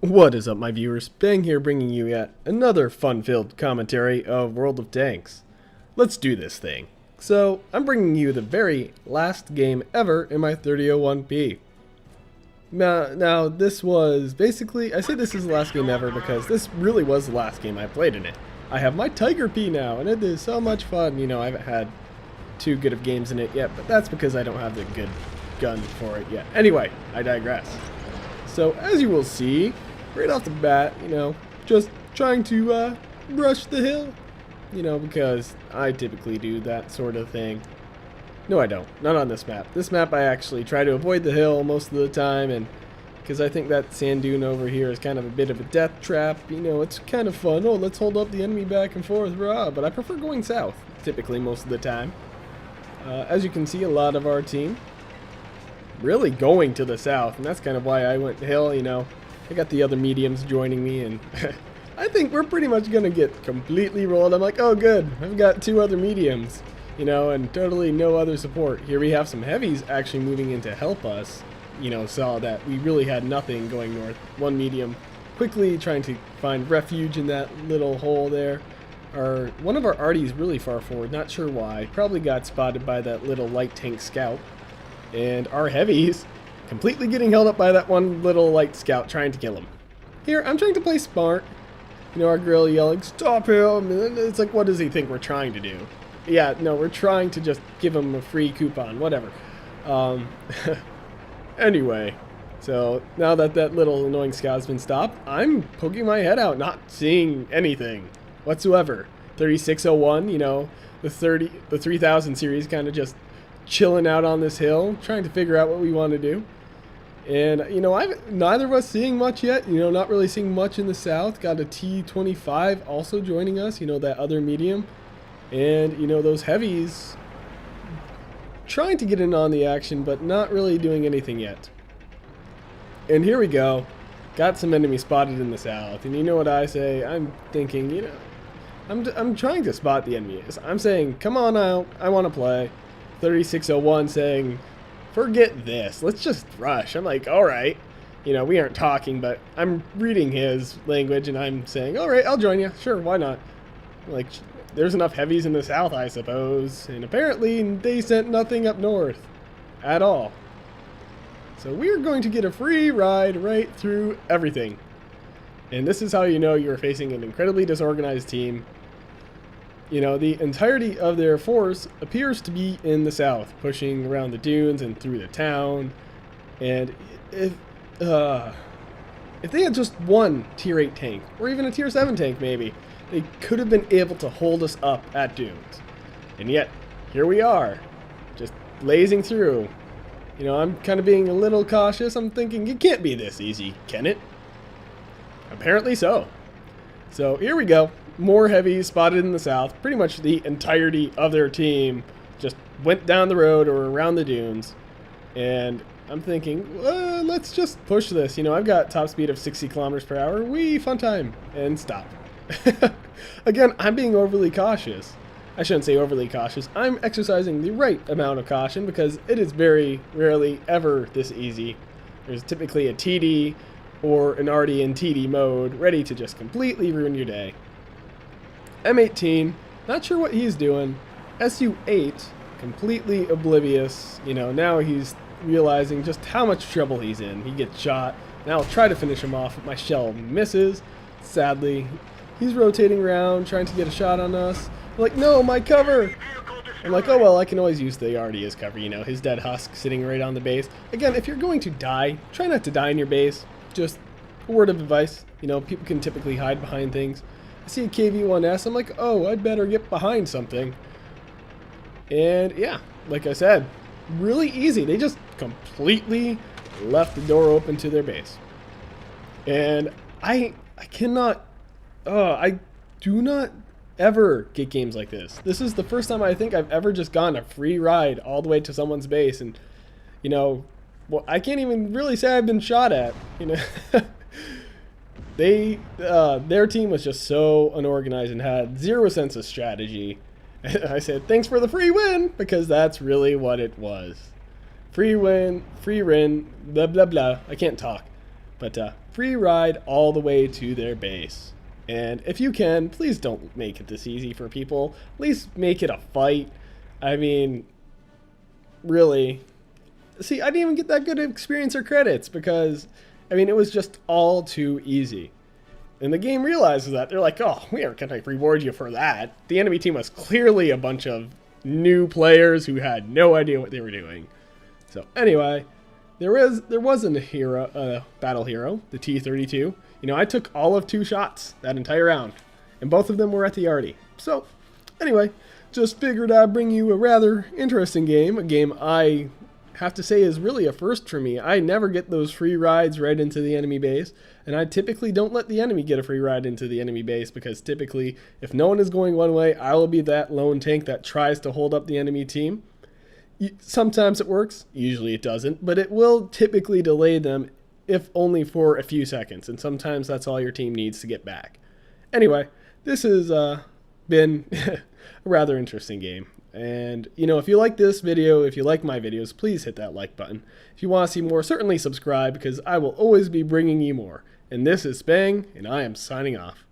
What is up, my viewers? Bang here, bringing you yet another fun-filled commentary of World of Tanks. Let's do this thing. So, I'm bringing you the very last game ever in my 3001P. Now, this was basically, I say this is the last game ever because this really was the last game I played in it. I have my Tiger P now, and it is so much fun. You know, I haven't had too good of games in it yet, but that's because I don't have the good gun for it yet. Anyway, I digress. So, as you will see, right off the bat, you know, just trying to rush the hill, you know, because I typically do that sort of thing. No, I don't. Not on this map. This map I actually try to avoid the hill most of the time, and because I think that sand dune over here is kind of a bit of a death trap. You know, it's kind of fun. Oh, let's hold up the enemy back and forth, rah. But I prefer going south, typically most of the time. As you can see, a lot of our team really going to the south, and that's kind of why I went hill, you know. I got the other mediums joining me, and I think we're pretty much going to get completely rolled. I'm like, oh good, I've got two other mediums, you know, and totally no other support. Here we have some heavies actually moving in to help us, you know, saw that we really had nothing going north. One medium quickly trying to find refuge in that little hole there. One of our arties really far forward, not sure why, probably got spotted by that little light tank scout. And our heavies completely getting held up by that one little light scout trying to kill him. Here, I'm trying to play smart. You know, our guerrilla yelling, stop him! And it's like, what does he think we're trying to do? Yeah, no, we're trying to just give him a free coupon, whatever. Anyway, so now that that little annoying scout's been stopped, I'm poking my head out, not seeing anything whatsoever. 3601, you know, the 3000 series kind of just chilling out on this hill, trying to figure out what we want to do. And, you know, neither of us seeing much yet, you know, not really seeing much in the south. Got a T25 also joining us, you know, that other medium. And, you know, those heavies trying to get in on the action, but not really doing anything yet. And here we go. Got some enemy spotted in the south. And you know what I say? I'm thinking, you know, I'm trying to spot the enemy. I'm saying, come on out, I want to play. 3601 saying, forget this, let's just rush. I'm like, alright, you know, we aren't talking, but I'm reading his language and I'm saying, alright, I'll join you, sure, why not? Like, there's enough heavies in the south, I suppose, and apparently they sent nothing up north at all. So we're going to get a free ride right through everything. And this is how you know you're facing an incredibly disorganized team. You know, the entirety of their force appears to be in the south, pushing around the dunes and through the town. And if they had just one tier 8 tank, or even a tier 7 tank maybe, they could have been able to hold us up at dunes. And yet, here we are, just blazing through. You know, I'm kind of being a little cautious. I'm thinking, it can't be this easy, can it? Apparently so. So, here we go. More heavies spotted in the south. Pretty much the entirety of their team just went down the road or around the dunes. And I'm thinking, let's just push this. You know, I've got top speed of 60 kilometers per hour. Wee, fun time. And stop. Again, I'm being overly cautious. I shouldn't say overly cautious. I'm exercising the right amount of caution because it is very rarely ever this easy. There's typically a TD or an RD in TD mode ready to just completely ruin your day. M18, not sure what he's doing. SU8, completely oblivious. You know, now he's realizing just how much trouble he's in. He gets shot. Now I'll try to finish him off, but my shell misses. Sadly, he's rotating around, trying to get a shot on us. I'm like, no, my cover! I'm like, oh well, I can always use the RD as cover, you know, his dead husk sitting right on the base. Again, if you're going to die, try not to die in your base. Just a word of advice. You know, people can typically hide behind things. I see a KV-1S, I'm like, oh, I'd better get behind something. And yeah, like I said, really easy. They just completely left the door open to their base. And I cannot, I do not ever get games like this. This is the first time I think I've ever just gone a free ride all the way to someone's base. And, you know, well, I can't even really say I've been shot at, you know. Their team was just so unorganized and had zero sense of strategy. I said, thanks for the free win, because that's really what it was. Free win, blah, blah, blah. I can't talk. But free ride all the way to their base. And if you can, please don't make it this easy for people. At least make it a fight. I mean, really. See, I didn't even get that good experience or credits because, I mean, it was just all too easy. And the game realizes that. They're like, oh, we aren't going to reward you for that. The enemy team was clearly a bunch of new players who had no idea what they were doing. So anyway, there was a battle hero, the T-32. You know, I took all of 2 shots that entire round, and both of them were at the arty. So anyway, just figured I'd bring you a rather interesting game, a game I have to say is really a first for me. I never get those free rides right into the enemy base, and I typically don't let the enemy get a free ride into the enemy base because typically if no one is going one way, I will be that lone tank that tries to hold up the enemy team. Sometimes it works, usually it doesn't, but it will typically delay them if only for a few seconds, and sometimes that's all your team needs to get back. Anyway, this has been a rather interesting game. And, you know, if you like this video, if you like my videos, please hit that like button. If you want to see more, certainly subscribe because I will always be bringing you more. And this is Spang, and I am signing off.